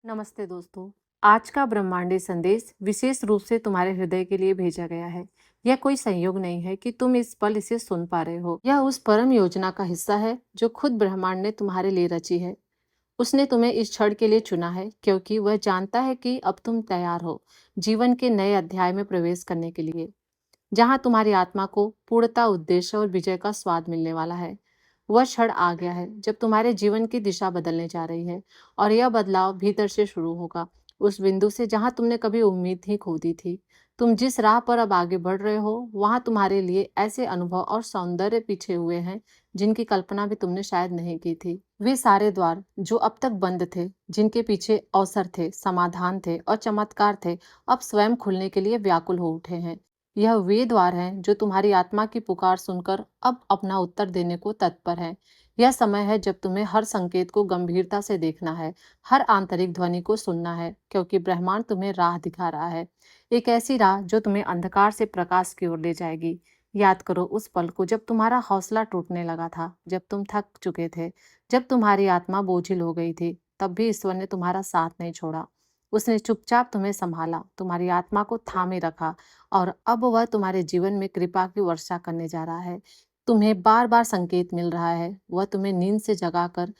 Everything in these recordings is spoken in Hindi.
नमस्ते दोस्तों। आज का ब्रह्मांडीय संदेश विशेष रूप से तुम्हारे हृदय के लिए भेजा गया है। यह कोई संयोग नहीं है कि तुम इस पल इसे सुन पा रहे हो। यह उस परम योजना का हिस्सा है जो खुद ब्रह्मांड ने तुम्हारे लिए रची है। उसने तुम्हें इस क्षण के लिए चुना है क्योंकि वह जानता है कि अब तुम तैयार हो जीवन के नए अध्याय में प्रवेश करने के लिए, जहां तुम्हारी आत्मा को पूर्णता, उद्देश्य और विजय का स्वाद मिलने वाला है। वह क्षण आ गया है जब तुम्हारे जीवन की दिशा बदलने जा रही है और यह बदलाव भीतर से शुरू होगा, उस बिंदु से जहां तुमने कभी उम्मीद ही खो दी थी। तुम जिस राह पर अब आगे बढ़ रहे हो वहां तुम्हारे लिए ऐसे अनुभव और सौंदर्य पीछे हुए हैं जिनकी कल्पना भी तुमने शायद नहीं की थी। वे सारे द्वार जो अब तक बंद थे, जिनके पीछे अवसर थे, समाधान थे और चमत्कार थे, अब स्वयं खुलने के लिए व्याकुल हो उठे हैं। यह वे द्वार हैं जो तुम्हारी आत्मा की पुकार सुनकर अब अपना उत्तर देने को तत्पर है। यह समय है जब तुम्हें हर संकेत को गंभीरता से देखना है, हर आंतरिक ध्वनि को सुनना है, क्योंकि ब्रह्मांड तुम्हें राह दिखा रहा है। एक ऐसी राह जो तुम्हें अंधकार से प्रकाश की ओर ले जाएगी। याद करो उस पल को जब तुम्हारा हौसला टूटने लगा था, जब तुम थक चुके थे, जब तुम्हारी आत्मा बोझिल हो गई थी, तब भी ईश्वर ने तुम्हारा साथ नहीं छोड़ा। उसने चुपचाप तुम्हें संभाला, तुम्हारी आत्मा को थामे रखा और अब वह तुम्हारे जीवन में कृपा की वर्षा करने जा रहा है। तुम्हें बार बार संकेत मिल रहा है, वह तुम्हें नींद से जगाकर,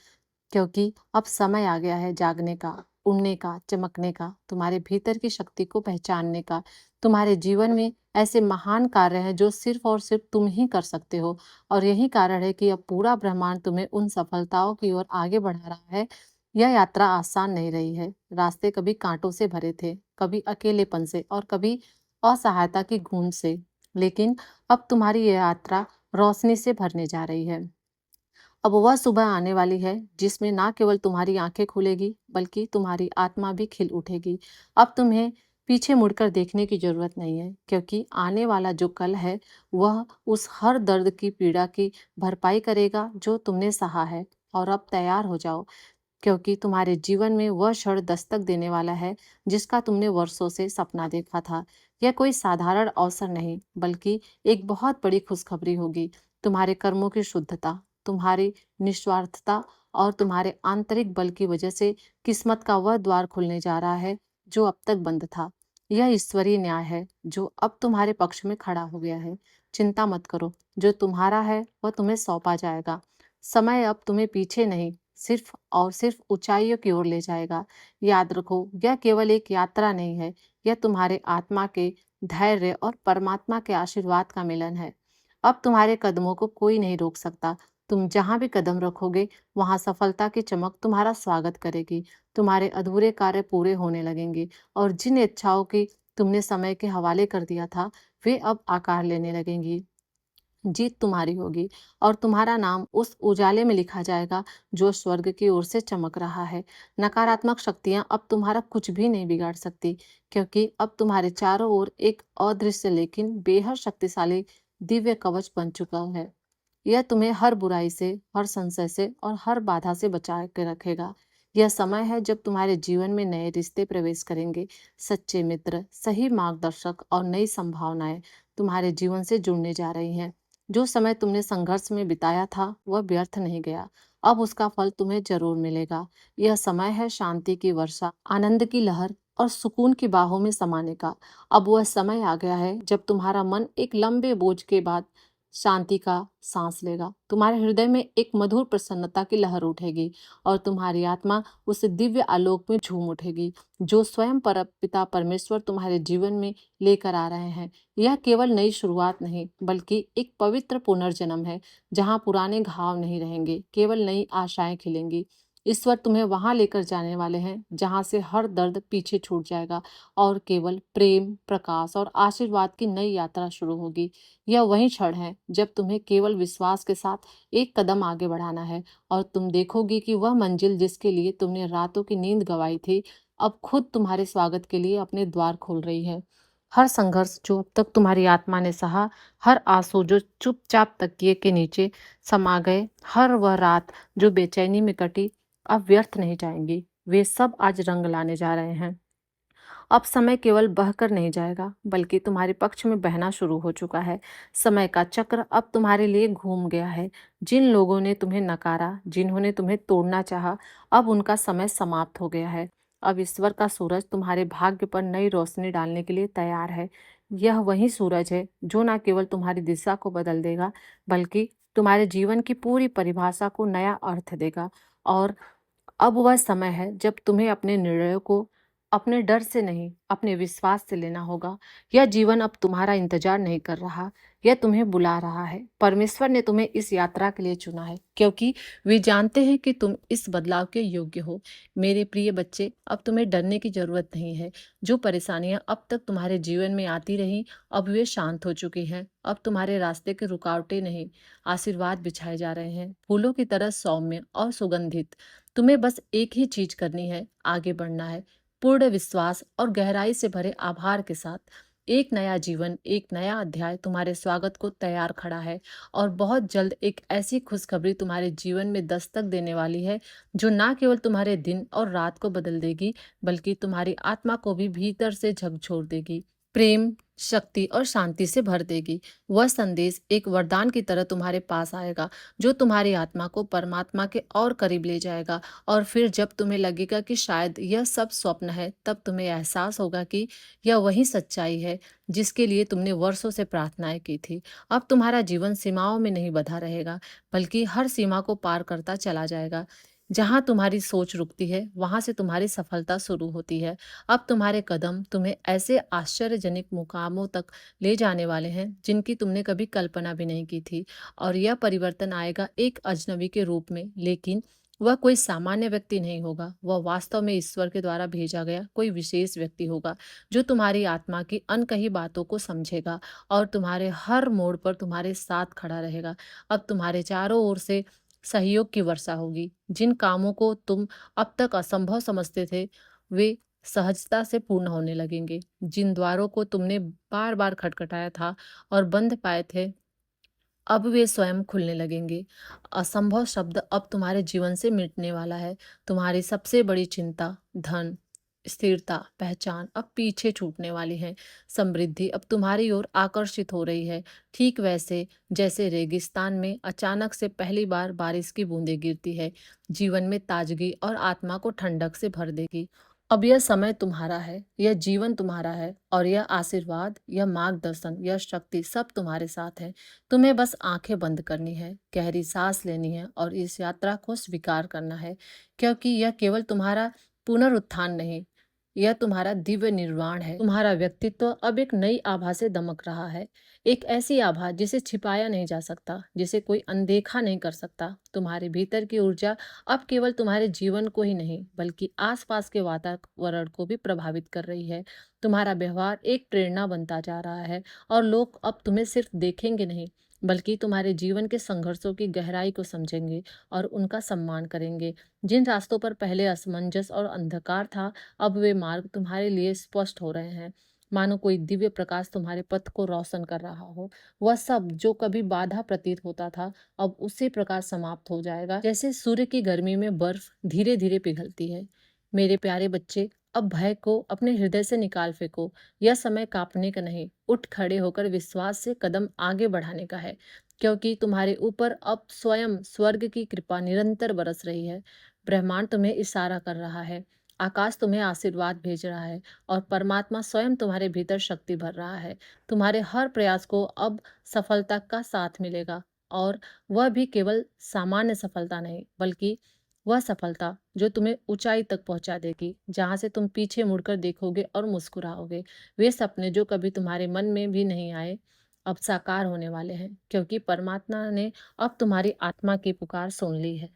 क्योंकि अब समय आ गया है जागने का, उड़ने का, चमकने का, तुम्हारे भीतर की शक्ति को पहचानने का। तुम्हारे जीवन में ऐसे महान कार्य हैं जो सिर्फ और सिर्फ तुम ही कर सकते हो, और यही कारण है कि अब पूरा ब्रह्मांड तुम्हें उन सफलताओं की ओर आगे बढ़ा रहा है। यह यात्रा आसान नहीं रही है। रास्ते कभी कांटों से भरे थे, कभी अकेलेपन से और कभी असहायता की गूंज से, लेकिन अब तुम्हारी यह यात्रा रोशनी से भरने जा रही है। अब वह सुबह आने वाली है जिसमें ना केवल तुम्हारी आंखें खुलेगी बल्कि तुम्हारी आत्मा भी खिल उठेगी। अब तुम्हें पीछे मुड़कर देखने की जरूरत नहीं है, क्योंकि आने वाला जो कल है वह उस हर दर्द की पीड़ा की भरपाई करेगा जो तुमने सहा है। और अब तैयार हो जाओ, क्योंकि तुम्हारे जीवन में वह क्षण दस्तक देने वाला है जिसका तुमने वर्षों से सपना देखा था। यह कोई साधारण अवसर नहीं बल्कि एक बहुत बड़ी खुशखबरी होगी। तुम्हारे कर्मों की शुद्धता, तुम्हारी निस्वार्थता और तुम्हारे आंतरिक बल की वजह से किस्मत का वह द्वार खुलने जा रहा है जो अब तक बंद था। यह ईश्वरीय न्याय है जो अब तुम्हारे पक्ष में खड़ा हो गया है। चिंता मत करो, जो तुम्हारा है वह तुम्हें सौंपा जाएगा। समय अब तुम्हें पीछे नहीं, सिर्फ और सिर्फ ऊंचाइयों की ओर ले जाएगा। याद रखो, यह केवल एक यात्रा नहीं है, यह तुम्हारे आत्मा के धैर्य और परमात्मा के आशीर्वाद का मिलन है। अब तुम्हारे कदमों को कोई नहीं रोक सकता। तुम जहां भी कदम रखोगे वहां सफलता की चमक तुम्हारा स्वागत करेगी। तुम्हारे अधूरे कार्य पूरे होने लगेंगे और जिन इच्छाओं की तुमने समय के हवाले कर दिया था वे अब आकार लेने लगेंगी। जीत तुम्हारी होगी और तुम्हारा नाम उस उजाले में लिखा जाएगा जो स्वर्ग की ओर से चमक रहा है। नकारात्मक शक्तियां अब तुम्हारा कुछ भी नहीं बिगाड़ सकती, क्योंकि अब तुम्हारे चारों ओर एक अदृश्य लेकिन बेहद शक्तिशाली दिव्य कवच बन चुका है। यह तुम्हें हर बुराई से, हर संशय से और हर बाधा से बचा के रखेगा। यह समय है जब तुम्हारे जीवन में नए रिश्ते प्रवेश करेंगे, सच्चे मित्र, सही मार्गदर्शक और नई संभावनाएं तुम्हारे जीवन से जुड़ने जा रही हैं। जो समय तुमने संघर्ष में बिताया था वह व्यर्थ नहीं गया। अब उसका फल तुम्हें जरूर मिलेगा। यह समय है शांति की वर्षा, आनंद की लहर और सुकून की बाहों में समाने का। अब वह समय आ गया है जब तुम्हारा मन एक लंबे बोझ के बाद शांति का सांस लेगा। तुम्हारे हृदय में एक मधुर प्रसन्नता की लहर उठेगी और तुम्हारी आत्मा उस दिव्य आलोक में झूम उठेगी जो स्वयं पर पिता परमेश्वर तुम्हारे जीवन में लेकर आ रहे हैं। यह केवल नई शुरुआत नहीं बल्कि एक पवित्र पुनर्जन्म है, जहां पुराने घाव नहीं रहेंगे, केवल नई आशाएं खिलेंगी। ईश्वर तुम्हें वहां लेकर जाने वाले हैं जहां से हर दर्द पीछे छूट जाएगा और केवल प्रेम, प्रकाश और आशीर्वाद की नई यात्रा शुरू होगी। यह वही क्षण है जब तुम्हें केवल विश्वास के साथ एक कदम आगे बढ़ाना है और तुम देखोगी कि वह मंजिल जिसके लिए तुमने रातों की नींद गंवाई थी अब खुद तुम्हारे स्वागत के लिए अपने द्वार खोल रही है। हर संघर्ष जो अब तक तुम्हारी आत्मा ने सहा, हर आंसू जो चुपचाप तकिए के नीचे समा गए, हर वह रात जो बेचैनी में कटी, अब व्यर्थ नहीं जाएंगी। वे सब आज रंग लाने जा रहे हैं। अब समय केवल बहकर नहीं जाएगा बल्कि तुम्हारे पक्ष में बहना शुरू हो चुका है। समय का चक्र अब तुम्हारे लिए घूम गया है। जिन लोगों ने तुम्हें नकारा, जिन्होंने तुम्हें तोड़ना चाहा, अब उनका समय समाप्त हो गया है। अब ईश्वर का सूरज तुम्हारे भाग्य पर नई रोशनी डालने के लिए तैयार है। यह वही सूरज है जो न केवल तुम्हारी दिशा को बदल देगा, बल्कि तुम्हारे जीवन की पूरी परिभाषा को नया अर्थ देगा। और अब वह समय है जब तुम्हें अपने निर्णयों को अपने डर से नहीं, अपने विश्वास से लेना होगा। यह जीवन अब तुम्हारा इंतजार नहीं कर रहा, यह तुम्हें बुला रहा है। परमेश्वर ने तुम्हें इस यात्रा के लिए चुना है, क्योंकि वे जानते हैं कि तुम इस बदलाव के योग्य हो। मेरे प्रिय बच्चे, अब तुम्हें डरने की जरूरत नहीं है। जो परेशानियां अब तक तुम्हारे जीवन में आती रहीं, अब वे शांत हो चुकी हैं। अब तुम्हारे रास्ते के रुकावटें नहीं, आशीर्वाद बिछाए जा रहे हैं, फूलों की तरह सौम्य और सुगंधित। तुम्हें बस एक ही चीज करनी है, आगे बढ़ना है, पूर्ण विश्वास और गहराई से भरे आभार के साथ। एक नया जीवन, एक नया अध्याय तुम्हारे स्वागत को तैयार खड़ा है। और बहुत जल्द एक ऐसी खुशखबरी तुम्हारे जीवन में दस्तक देने वाली है, जो ना केवल तुम्हारे दिन और रात को बदल देगी, बल्कि तुम्हारी आत्मा को भी भीतर से झकझोर देगी, प्रेम, शक्ति और शांति से भर देगी। वह संदेश एक वरदान की तरह तुम्हारे पास आएगा, जो तुम्हारी आत्मा को परमात्मा के और करीब ले जाएगा। और फिर जब तुम्हें लगेगा कि शायद यह सब स्वप्न है, तब तुम्हें एहसास होगा कि यह वही सच्चाई है जिसके लिए तुमने वर्षों से प्रार्थनाएं की थी। अब तुम्हारा जीवन सीमाओं में नहीं बंधा रहेगा, बल्कि हर सीमा को पार करता चला जाएगा। जहां तुम्हारी सोच रुकती है, वहां से तुम्हारी सफलता शुरू होती है। अब तुम्हारे कदम तुम्हें ऐसे आश्चर्यजनक मुकामों तक ले जाने वाले हैं जिनकी तुमने कभी कल्पना भी नहीं की थी। और यह परिवर्तन आएगा एक अजनबी के रूप में, लेकिन वह कोई सामान्य व्यक्ति नहीं होगा। वह वास्तव में ईश्वर के द्वारा भेजा गया कोई विशेष व्यक्ति होगा, जो तुम्हारी आत्मा की अनकही बातों को समझेगा और तुम्हारे हर मोड़ पर तुम्हारे साथ खड़ा रहेगा। अब तुम्हारे चारों ओर से सहयोग की वर्षा होगी। जिन कामों को तुम अब तक असंभव समझते थे, वे सहजता से पूर्ण होने लगेंगे। जिन द्वारों को तुमने बार बार खटखटाया था और बंद पाए थे, अब वे स्वयं खुलने लगेंगे। असंभव शब्द अब तुम्हारे जीवन से मिटने वाला है। तुम्हारी सबसे बड़ी चिंता, धन, स्थिरता, पहचान अब पीछे छूटने वाली है। समृद्धि अब तुम्हारी ओर आकर्षित हो रही है, ठीक वैसे जैसे रेगिस्तान में अचानक से पहली बार बारिश की बूंदें गिरती है। जीवन में ताजगी और आत्मा को ठंडक से भर देगी। अब यह समय तुम्हारा है, यह जीवन तुम्हारा है, और यह आशीर्वाद, यह मार्गदर्शन, यह शक्ति सब तुम्हारे साथ है। तुम्हें बस आंखें बंद करनी है, गहरी सांस लेनी है और इस यात्रा को स्वीकार करना है, क्योंकि यह केवल तुम्हारा पुनरुत्थान नहीं, यह तुम्हारा दिव्य निर्वाण है। तुम्हारा व्यक्तित्व अब एक नई आभा से दमक रहा है, एक ऐसी आभा जिसे छिपाया नहीं जा सकता, जिसे कोई अनदेखा नहीं कर सकता। तुम्हारे भीतर की ऊर्जा अब केवल तुम्हारे जीवन को ही नहीं, बल्कि आसपास के वातावरण को भी प्रभावित कर रही है। तुम्हारा व्यवहार एक प्रेरणा बनता जा रहा है, और लोग अब तुम्हें सिर्फ देखेंगे नहीं, बल्कि तुम्हारे जीवन के संघर्षों की गहराई को समझेंगे और उनका सम्मान करेंगे। जिन रास्तों पर पहले असमंजस और अंधकार था, अब वे मार्ग तुम्हारे लिए स्पष्ट हो रहे हैं, मानो कोई दिव्य प्रकाश तुम्हारे पथ को रोशन कर रहा हो। वह सब जो कभी बाधा प्रतीत होता था, अब उसी प्रकार समाप्त हो जाएगा, जैसे सूर्य की गर्मी में बर्फ धीरे धीरे पिघलती है। मेरे प्यारे बच्चे, अब भय को अपने हृदय से निकाल फेंको। यह समय कांपने का नहीं, उठ खड़े होकर विश्वास से कदम आगे बढ़ाने का है, क्योंकि तुम्हारे ऊपर अब स्वयं स्वर्ग की कृपा निरंतर बरस रही है। ब्रह्मांड तुम्हें इशारा कर रहा है, आकाश तुम्हें आशीर्वाद भेज रहा है, और परमात्मा स्वयं तुम्हारे भीतर शक्ति भर रहा है। तुम्हारे हर प्रयास को अब सफलता का साथ मिलेगा, और वह भी केवल सामान्य सफलता नहीं, बल्कि वह सफलता जो तुम्हें ऊंचाई तक पहुंचा देगी, जहां से तुम पीछे मुड़कर देखोगे और मुस्कुराओगे। वे सपने जो कभी तुम्हारे मन में भी नहीं आए, अब साकार होने वाले हैं, क्योंकि परमात्मा ने अब तुम्हारी आत्मा की पुकार सुन ली है।